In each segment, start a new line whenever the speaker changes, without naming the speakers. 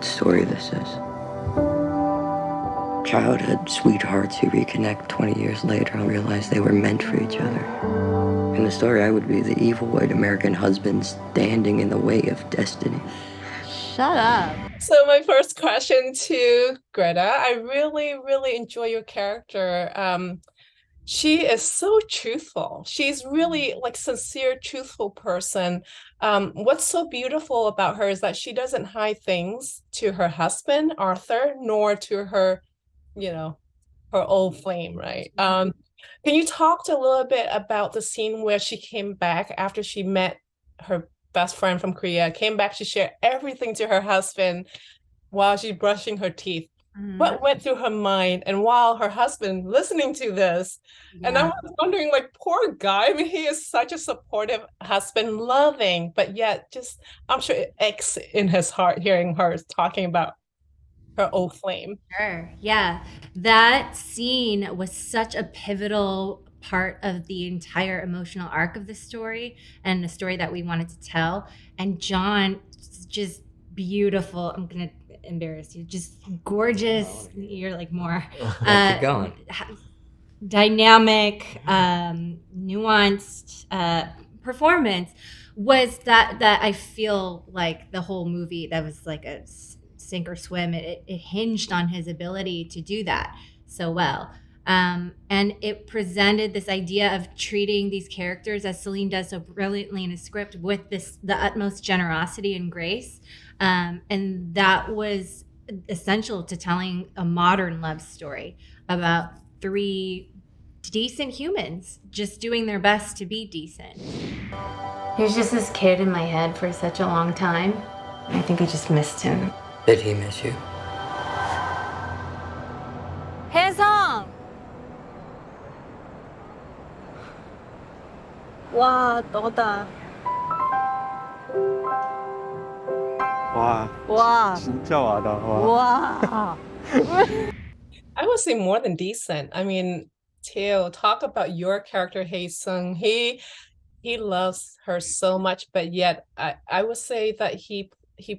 good story this is. Childhood sweethearts who reconnect 20 years later and realize they were meant for each other. In the story, I would be the evil white American husband standing in the way of destiny.
Shut up.
So my first question to Greta, I really, really enjoy your character. She is so truthful. She's really like sincere, truthful person. What's so beautiful about her is that she doesn't hide things to her husband, Arthur, nor to her, her old flame, right? Can you talk a little bit about the scene where she came back after she met her best friend from Korea, came back to share everything to her husband while she's brushing her teeth? What went through her mind? And while her husband listening to this, and I was wondering, like, poor guy. I mean, he is such a supportive husband, loving, but yet just, I'm sure it aches in his heart hearing her talking about her old flame.
Sure. Yeah. That scene was such a pivotal part of the entire emotional arc of the story and the story that we wanted to tell. And John, just beautiful. I'm going to embarrass you. Just gorgeous. You're like more
Keep going.
dynamic, nuanced performance was that I feel like the whole movie, that was like a sink or swim. It hinged on his ability to do that so well. And it presented this idea of treating these characters, as Celine does so brilliantly in a script, with the utmost generosity and grace. And that was essential to telling a modern love story about three decent humans just doing their best to be decent. There's just this kid in my head for such a long time. I think I just missed him.
Did he miss you?
혜성!
와, 너다.
와,
와,
진짜 와다. 와.
와.
I would say more than decent. I mean, Theo, talk about your character, Hae Sung. He loves her so much, but yet I would say that he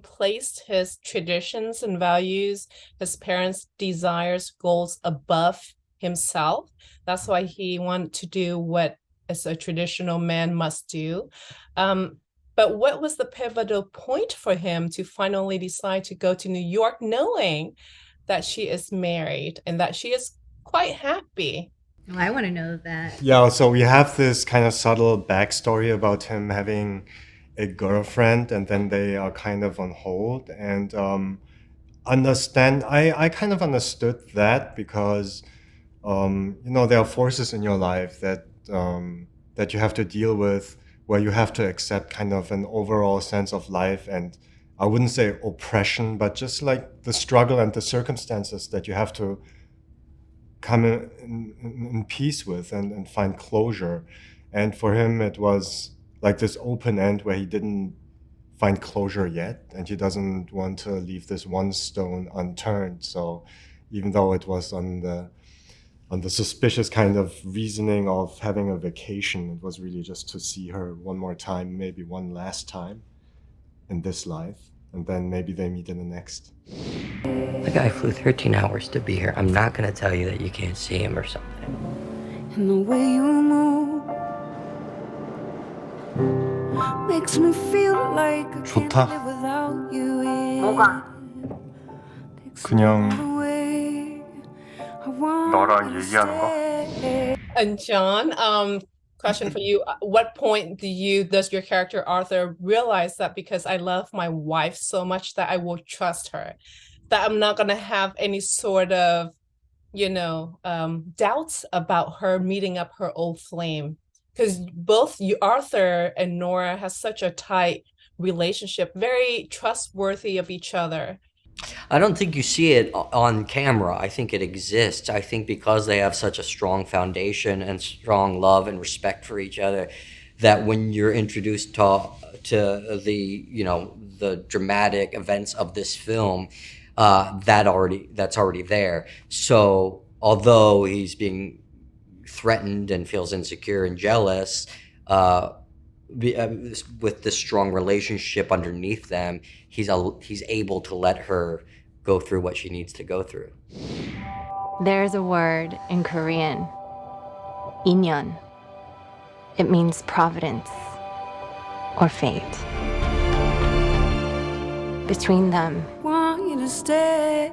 placed his traditions and values, his parents' desires, goals above himself. That's why he wanted to do what as a traditional man must do. But what was the pivotal point for him to finally decide to go to New York, knowing that she is married and that she is quite happy?
Oh, I want to know that.
Yeah, so we have this kind of subtle backstory about him having a girlfriend, and then they are kind of on hold. And I kind of understood that because there are forces in your life that that you have to deal with, where you have to accept kind of an overall sense of life, and I wouldn't say oppression, but just like the struggle and the circumstances that you have to come in peace with and find closure. And for him, it was like this open end where he didn't find closure yet, and he doesn't want to leave this one stone unturned. So even though it was on the suspicious kind of reasoning of having a vacation, it was really just to see her one more time, maybe one last time in this life, and then maybe they meet in the next.
The guy flew 13 hours to be here. I'm not going to tell you that you can't see him or something.
And the way you move makes me feel like I can't
좋다.
live without you.
뭐가?
그냥
너랑
얘기하는 거?
And John, question for you. At what point does your character Arthur realize that because I love my wife so much that I will trust her, that I'm not going to have any sort of, doubts about her meeting up her old flame? Because both you, Arthur and Nora, has such a tight relationship, very trustworthy of each other.
I don't think you see it on camera. I think it exists. I think because they have such a strong foundation and strong love and respect for each other, that when you're introduced to the dramatic events of this film, that's already there. So although he's being threatened and feels insecure and jealous, with this strong relationship underneath them, he's able to let her go through what she needs to go through.
There's a word in Korean, inyeon. It means providence or fate. Between them,
Want you to stay.